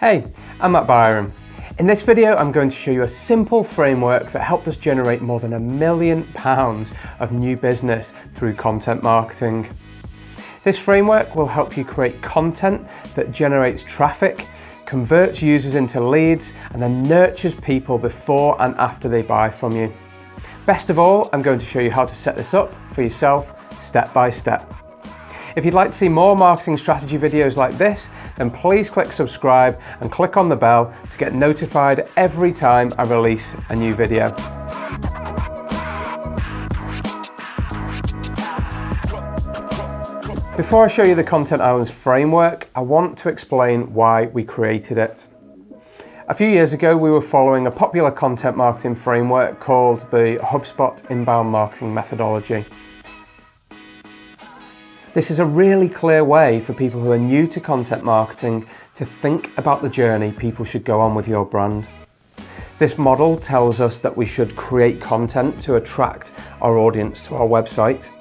Hey, I'm Matt Byron. In this video, I'm going to show you a simple framework that helped us generate more than £1 million of new business through content marketing. This framework will help you create content that generates traffic, converts users into leads, and then nurtures people before and after they buy from you. Best of all, I'm going to show you how to set this up for yourself step by step. If you'd like to see more marketing strategy videos like this, then please click subscribe and click on the bell to get notified every time I release a new video. Before I show you the Content Islands framework, I want to explain why we created it. A few years ago, we were following a popular content marketing framework called the HubSpot inbound marketing methodology. This is a really clear way for people who are new to content marketing to think about the journey people should go on with your brand. This model tells us that we should create content to attract our audience to our website.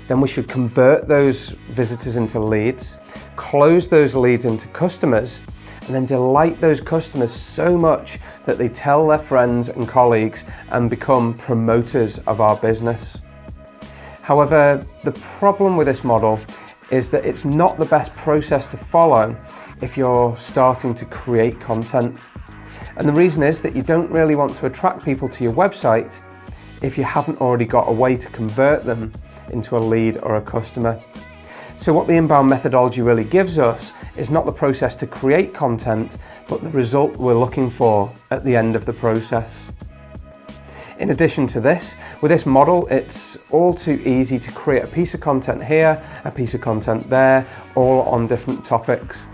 Then we should convert those visitors into leads, close those leads into customers, and then delight those customers so much that they tell their friends and colleagues and become promoters of our business. However, the problem with this model is that it's not the best process to follow if you're starting to create content. And the reason is that you don't really want to attract people to your website if you haven't already got a way to convert them into a lead or a customer. So what the inbound methodology really gives us is not the process to create content, but the result we're looking for at the end of the process. In addition to this, with this model, it's all too easy to create a piece of content here, a piece of content there, all on different topics.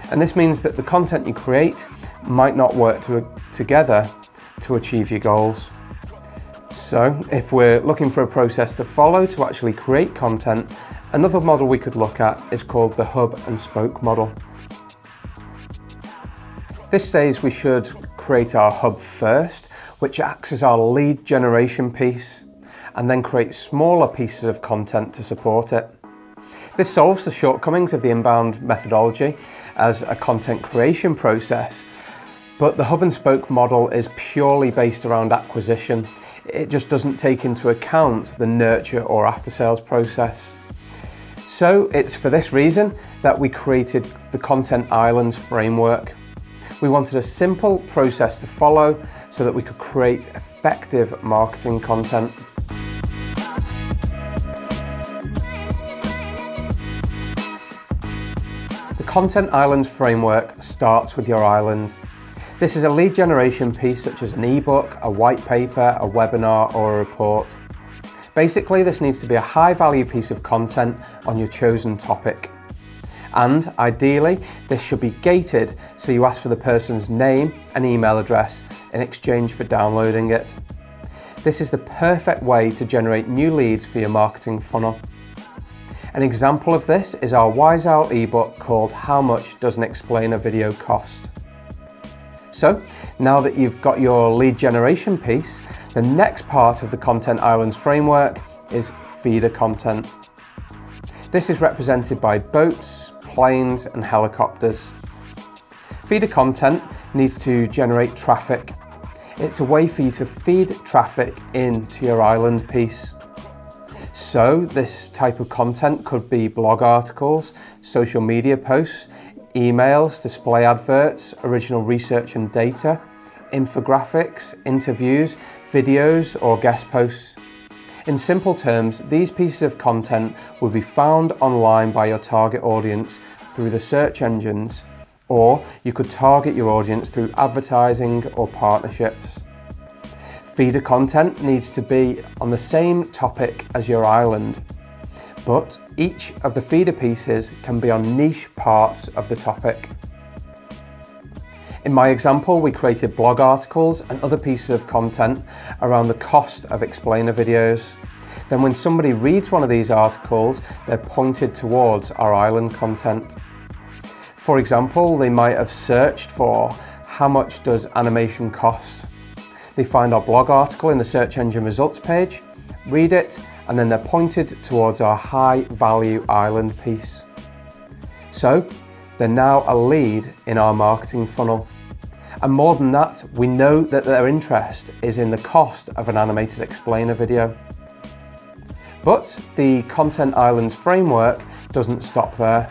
And this means that the content you create might not work together to achieve your goals. So if we're looking for a process to follow to actually create content, another model we could look at is called the hub and spoke model. This says we should create our hub first, which acts as our lead generation piece, and then create smaller pieces of content to support it. This solves the shortcomings of the inbound methodology as a content creation process, but the hub and spoke model is purely based around acquisition. It just doesn't take into account the nurture or after sales process. So it's for this reason that we created the Content Islands framework. We wanted a simple process to follow so that we could create effective marketing content. The Content Islands framework starts with your island. This is a lead generation piece such as an ebook, a white paper, a webinar, or a report. Basically, this needs to be a high value piece of content on your chosen topic. And ideally, this should be gated, so you ask for the person's name and email address in exchange for downloading it. This is the perfect way to generate new leads for your marketing funnel. An example of this is our Wise Owl ebook called How Much Does an Explainer Video Cost? So, now that you've got your lead generation piece, the next part of the Content Islands framework is feeder content. This is represented by boats, planes, and helicopters. Feeder content needs to generate traffic. It's a way for you to feed traffic into your island piece. So this type of content could be blog articles, social media posts, emails, display adverts, original research and data, infographics, interviews, videos, or guest posts. In simple terms, these pieces of content will be found online by your target audience through the search engines, or you could target your audience through advertising or partnerships. Feeder content needs to be on the same topic as your island, but each of the feeder pieces can be on niche parts of the topic. In my example, we created blog articles and other pieces of content around the cost of explainer videos. Then when somebody reads one of these articles, they're pointed towards our island content. For example, they might have searched for how much does animation cost? They find our blog article in the search engine results page, read it, and then they're pointed towards our high value island piece. So they're now a lead in our marketing funnel. And more than that, we know that their interest is in the cost of an animated explainer video. But the Content Islands framework doesn't stop there.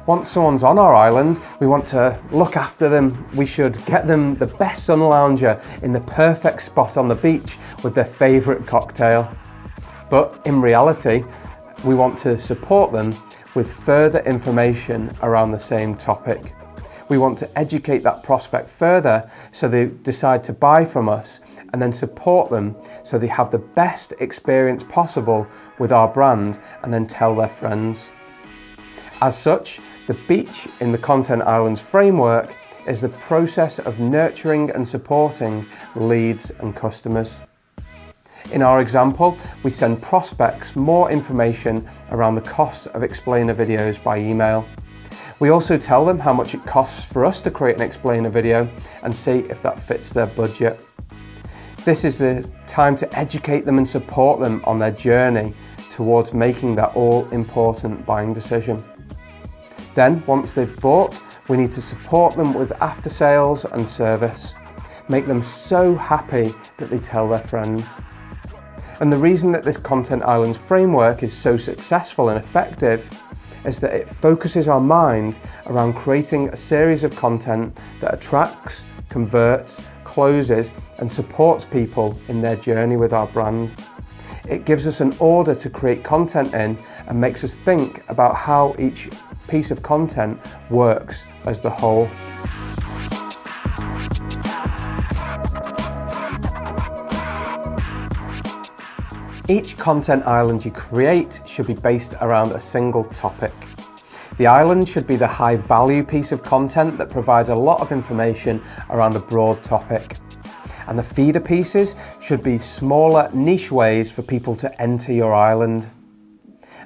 Once someone's on our island, we want to look after them. We should get them the best sun lounger in the perfect spot on the beach with their favourite cocktail. But in reality, we want to support them with further information around the same topic. We want to educate that prospect further so they decide to buy from us, and then support them so they have the best experience possible with our brand and then tell their friends. As such, the beach in the Content Islands framework is the process of nurturing and supporting leads and customers. In our example, we send prospects more information around the cost of explainer videos by email. We also tell them how much it costs for us to create an explainer video and see if that fits their budget. This is the time to educate them and support them on their journey towards making that all-important buying decision. Then, once they've bought, we need to support them with after sales and service. Make them so happy that they tell their friends. And the reason that this Content Islands framework is so successful and effective is that it focuses our mind around creating a series of content that attracts, converts, closes, and supports people in their journey with our brand. It gives us an order to create content in and makes us think about how each piece of content works as the whole. Each content island you create should be based around a single topic. The island should be the high value piece of content that provides a lot of information around a broad topic. And the feeder pieces should be smaller niche ways for people to enter your island.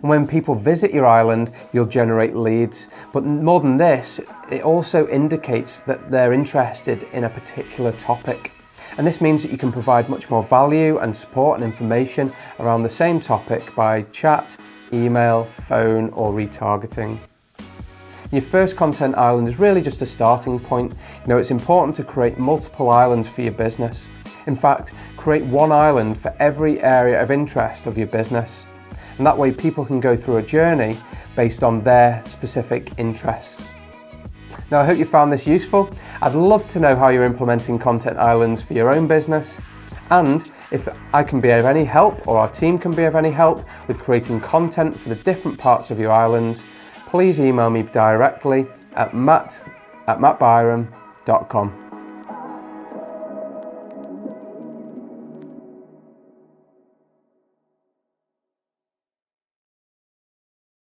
And when people visit your island, you'll generate leads. But more than this, it also indicates that they're interested in a particular topic. And this means that you can provide much more value and support and information around the same topic by chat, email, phone, or retargeting. Your first content island is really just a starting point. It's important to create multiple islands for your business. In fact, create one island for every area of interest of your business. And that way people can go through a journey based on their specific interests. Now, I hope you found this useful. I'd love to know how you're implementing content islands for your own business. And if I can be of any help, or our team can be of any help with creating content for the different parts of your islands, please email me directly at matt@mattbyram.com.